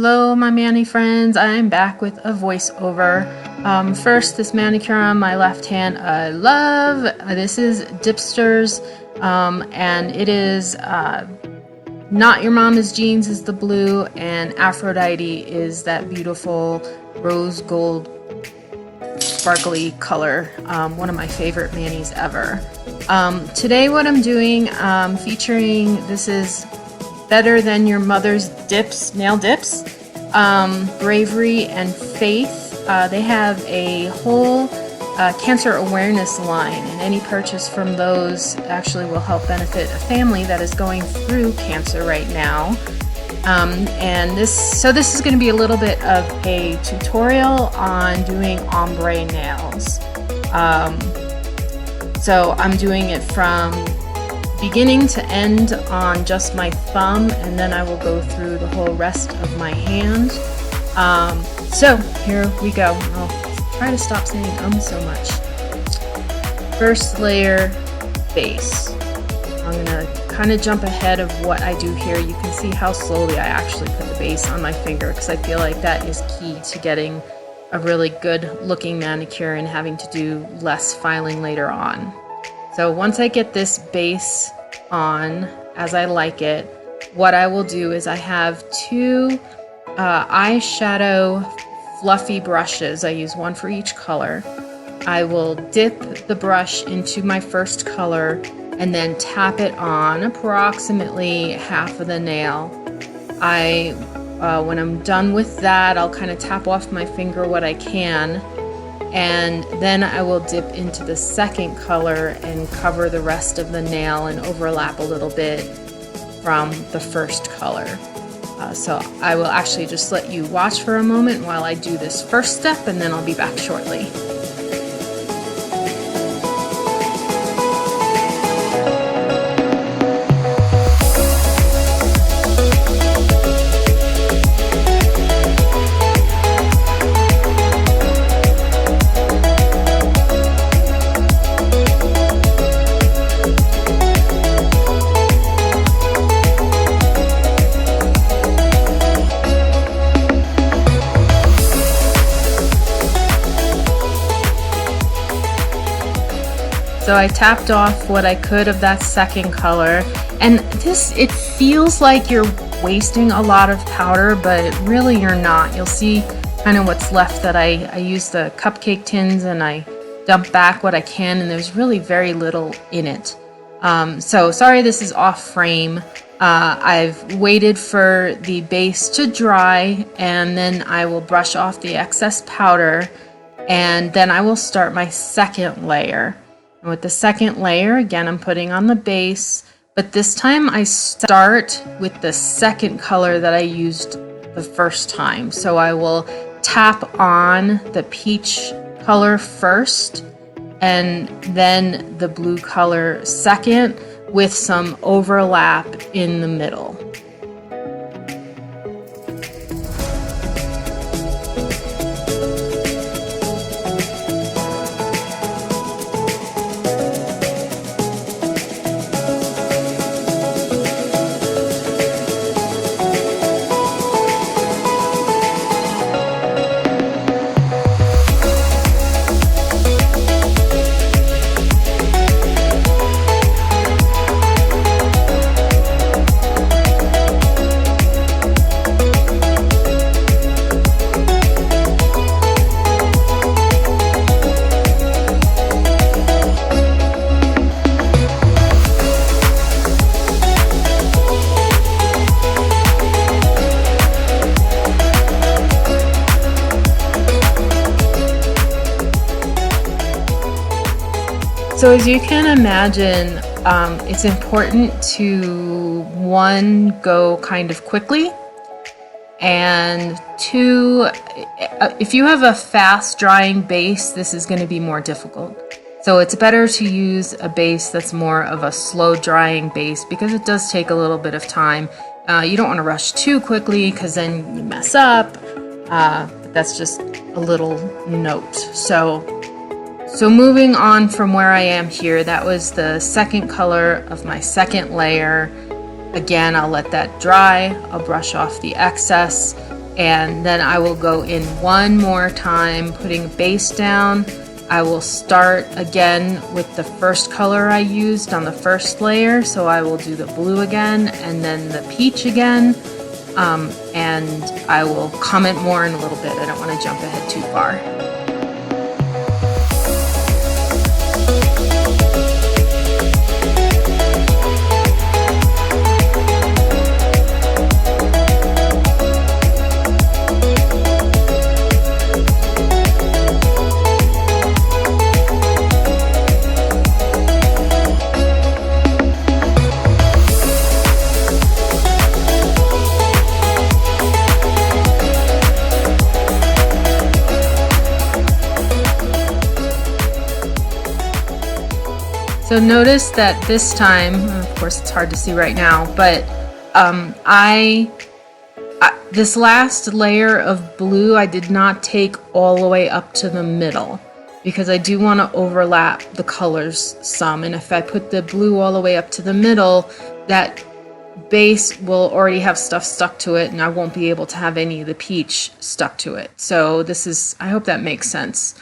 Hello my mani friends, I'm back with a voiceover. First, this manicure on my left hand I love. This is Dipsters, and it is Not Your Mama's Jeans is the blue, and Aphrodite is that beautiful rose gold sparkly color. One of my favorite manis ever. Today what I'm doing, featuring, this is Better Than Your Mother's Dips, Nail Dips, Bravery and Faith. They have a whole cancer awareness line, and any purchase from those actually will help benefit a family that is going through cancer right now. And this is going to be a little bit of a tutorial on doing ombre nails. So I'm doing it from beginning to end on just my thumb, and then I will go through the whole rest of my hand. So here we go. I'll try to stop saying so much. First layer, base. I'm gonna kind of jump ahead of what I do here. You can see how slowly I actually put the base on my finger, because I feel like that is key to getting a really good looking manicure and having to do less filing later on. So once I get this base on as I like it, what I will do is I have two eyeshadow fluffy brushes. I use one for each color. I will dip the brush into my first color and then tap it on approximately half of the nail. When I'm done with that, I'll kind of tap off my finger what I can, and then I will dip into the second color and cover the rest of the nail and overlap a little bit from the first color. So I will actually just let you watch for a moment while I do this first step, and then I'll be back shortly. So I tapped off what I could of that second color, and it feels like you're wasting a lot of powder, but really you're not. You'll see kind of what's left that I use the cupcake tins and I dump back what I can, and there's really very little in it. So sorry this is off frame. I've waited for the base to dry, and then I will brush off the excess powder, and then I will start my second layer. And with the second layer, again, I'm putting on the base, but this time I start with the second color that I used the first time. So I will tap on the peach color first, and then the blue color second, with some overlap in the middle. So as you can imagine, it's important to, one, go kind of quickly, and two, if you have a fast drying base, this is going to be more difficult. So it's better to use a base that's more of a slow drying base, because it does take a little bit of time. You don't want to rush too quickly, because then you mess up. But that's just a little note. So moving on from where I am here, that was the second color of my second layer. Again, I'll let that dry. I'll brush off the excess, and then I will go in one more time, putting a base down. I will start again with the first color I used on the first layer, so I will do the blue again and then the peach again, and I will comment more in a little bit. I don't want to jump ahead too far. So notice that this time, of course it's hard to see right now, but this last layer of blue I did not take all the way up to the middle because I do want to overlap the colors some, and if I put the blue all the way up to the middle, that base will already have stuff stuck to it and I won't be able to have any of the peach stuck to it. So this is, I hope that makes sense.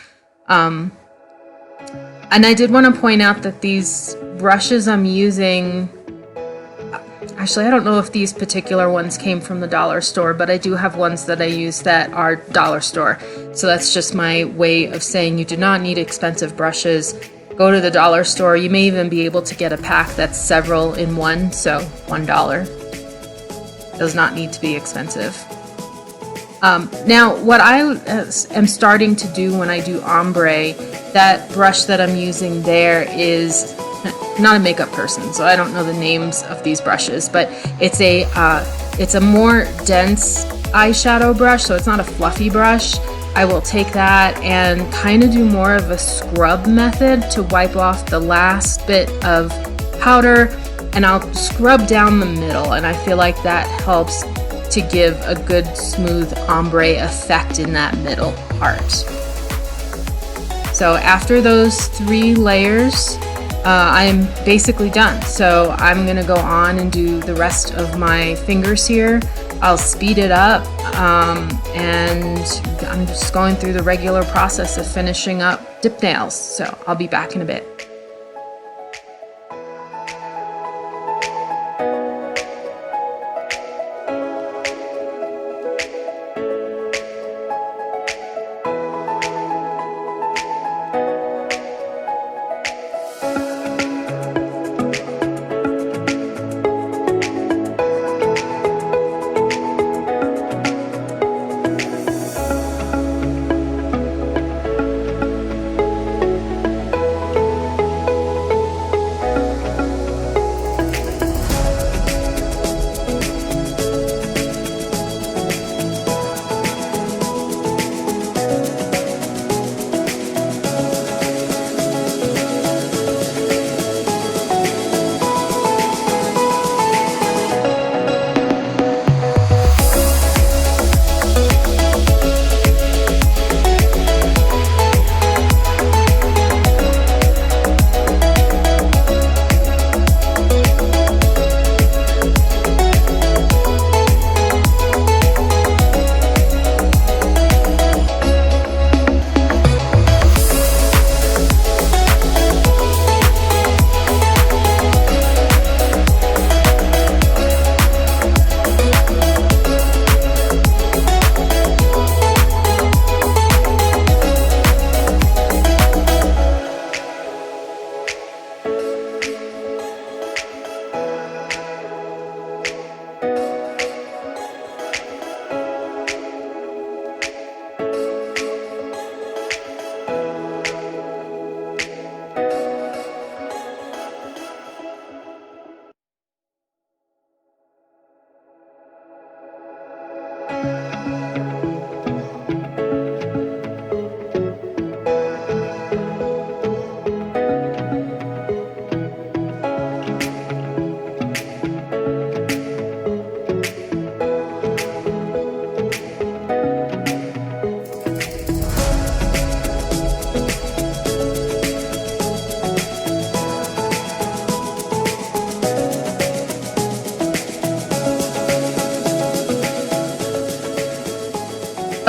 And I did want to point out that these brushes I'm using, actually I don't know if these particular ones came from the dollar store, but I do have ones that I use that are dollar store. So that's just my way of saying you do not need expensive brushes. Go to the dollar store. You may even be able to get a pack that's several in one, so $1. Does not need to be expensive. Now, what I am starting to do when I do ombre, that brush that I'm using there is not a makeup person, so I don't know the names of these brushes, but it's a more dense eyeshadow brush, so it's not a fluffy brush. I will take that and kind of do more of a scrub method to wipe off the last bit of powder, and I'll scrub down the middle, and I feel like that helps to give a good smooth ombre effect in that middle part. So after those 3 layers, I'm basically done. So I'm gonna go on and do the rest of my fingers here. I'll speed it up, and I'm just going through the regular process of finishing up dip nails. So I'll be back in a bit.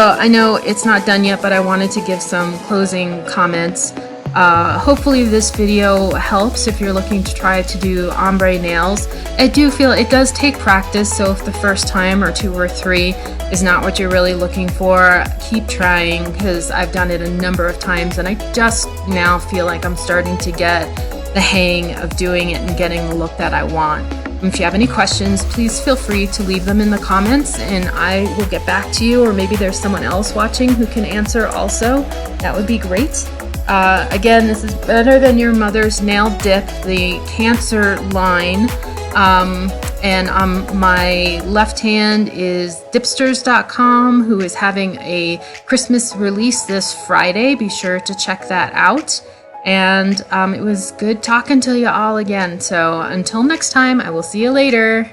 So I know it's not done yet, but I wanted to give some closing comments. Hopefully this video helps if you're looking to try to do ombre nails. I do feel it does take practice, so if the first time or 2 or 3 is not what you're really looking for, keep trying, because I've done it a number of times and I just now feel like I'm starting to get the hang of doing it and getting the look that I want. If you have any questions, please feel free to leave them in the comments and I will get back to you, or maybe there's someone else watching who can answer also. That would be great. Again, this is Better Than Your Mother's Nail Dip, the Cancer line. And on my left hand is dipsters.com, who is having a Christmas release this Friday. Be sure to check that out. And it was good talking to you all again. So until next time, I will see you later.